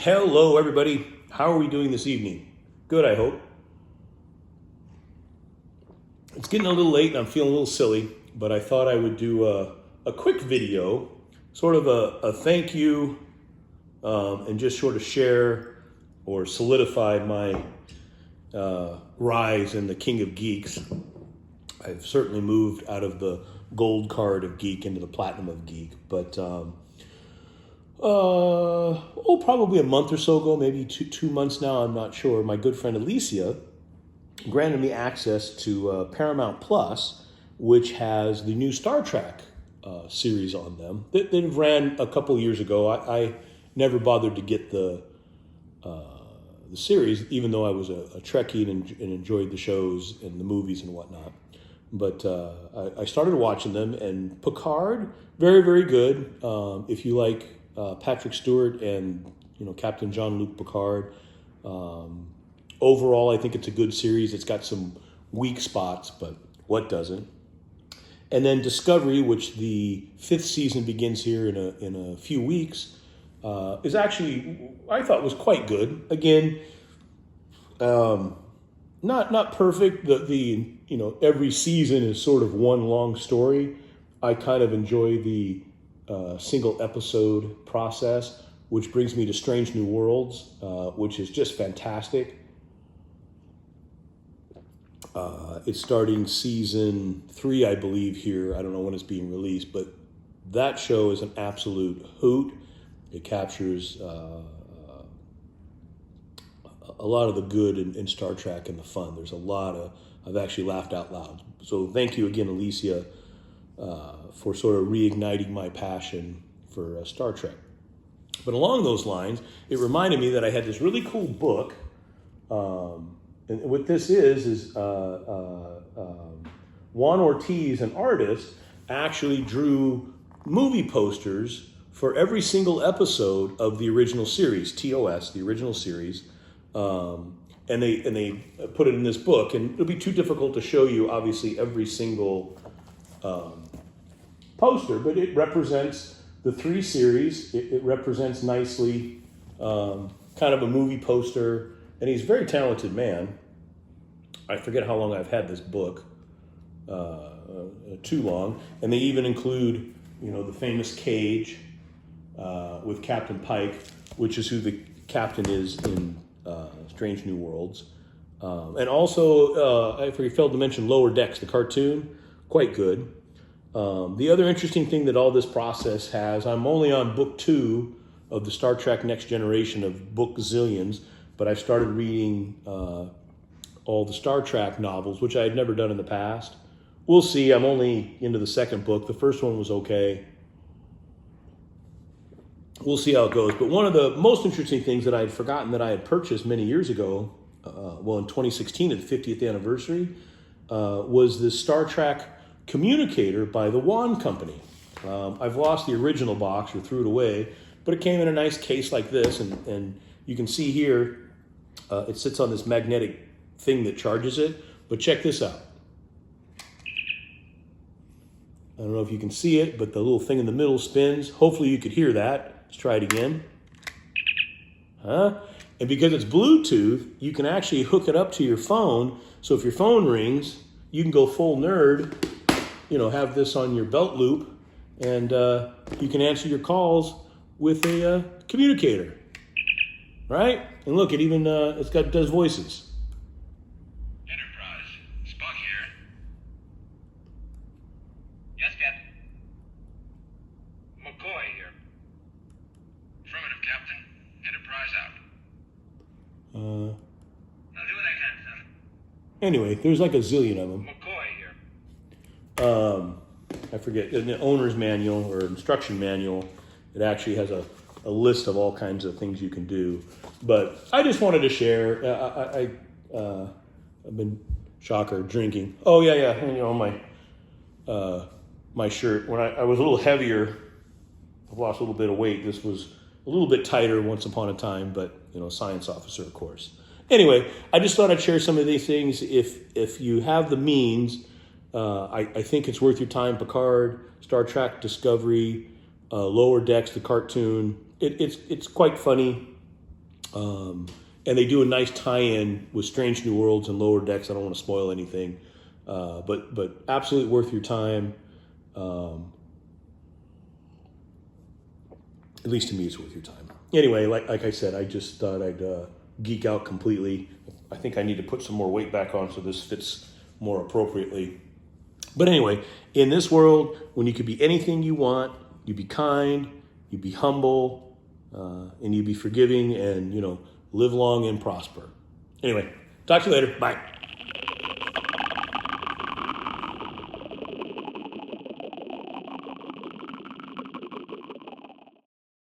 Hello, everybody. How are we doing this evening? Good, I hope. It's getting a little late and I'm feeling a little silly, but I thought I would do a quick video, sort of a thank you, and just sort of share or solidify my rise in the King of Geeks. I've certainly moved out of the gold card of geek into the platinum of geek, but probably a month or so ago, maybe two months now, I'm not sure, my good friend Alicia granted me access to Paramount Plus, which has the new Star Trek series on them. They ran a couple years ago. I never bothered to get the series, even though I was a Trekkie and enjoyed the shows and the movies and whatnot. But I started watching them, and Picard, very, very good. If you like Patrick Stewart and Captain Jean-Luc Picard, overall I think it's a good series. It's got some weak spots, but what doesn't? And then Discovery, which the 5th season begins here in a few weeks, is actually, I thought, was quite good. Again, not perfect. The every season is sort of one long story. I kind of enjoy the single episode process, which brings me to Strange New Worlds, which is just fantastic. It's starting season 3, I believe, here. I don't know when it's being released, but that show is an absolute hoot. It captures a lot of the good in Star Trek and the fun. There's a lot I've actually laughed out loud. So thank you again, Alicia, for sort of reigniting my passion for Star Trek. But along those lines, it reminded me that I had this really cool book. And what this is Juan Ortiz, an artist, actually drew movie posters for every single episode of the original series, TOS, the original series. And they put it in this book, and it'll be too difficult to show you, obviously, every single poster, but it represents the 3 series. It represents nicely kind of a movie poster, and he's a very talented man. I forget how long I've had this book, too long. And they even include, the famous cage with Captain Pike, which is who the captain is in Strange New Worlds. And also, I failed to mention Lower Decks, the cartoon, quite good. The other interesting thing that all this process has, I'm only on book 2 of the Star Trek Next Generation of book zillions, but I've started reading all the Star Trek novels, which I had never done in the past. We'll see. I'm only into the 2nd book. The first one was okay. We'll see how it goes. But one of the most interesting things that I had forgotten that I had purchased many years ago, in 2016 at the 50th anniversary, was this Star Trek Communicator by the Juan Company. I've lost the original box or threw it away, but it came in a nice case like this, and you can see here, it sits on this magnetic thing that charges it, but check this out. I don't know if you can see it, but the little thing in the middle spins. Hopefully you could hear that. Let's try it again. And because it's Bluetooth, you can actually hook it up to your phone. So if your phone rings, you can go full nerd, have this on your belt loop, and you can answer your calls with a communicator, right? And look, it even does voices. Enterprise, Spock here. Yes, Captain. McCoy here. Affirmative, Captain. Enterprise out. I'll do what I can, sir. Anyway, there's like a zillion of them. McCoy here. I forget, in the owner's manual or instruction manual, it actually has a list of all kinds of things you can do. But I just wanted to share. I've been, drinking. Oh, yeah. My shirt. When I was a little heavier, I've lost a little bit of weight. This was a little bit tighter once upon a time, but, science officer, of course. Anyway, I just thought I'd share some of these things. If you have the means, I think it's worth your time. Picard, Star Trek Discovery, Lower Decks, the cartoon. It's quite funny. And they do a nice tie-in with Strange New Worlds and Lower Decks. I don't want to spoil anything, but absolutely worth your time. At least to me, it's worth your time. Anyway, like I said, I just thought I'd geek out completely. I think I need to put some more weight back on so this fits more appropriately. But anyway, in this world, when you could be anything you want, you be kind, you be humble, and you be forgiving, and live long and prosper. Anyway, talk to you later. Bye.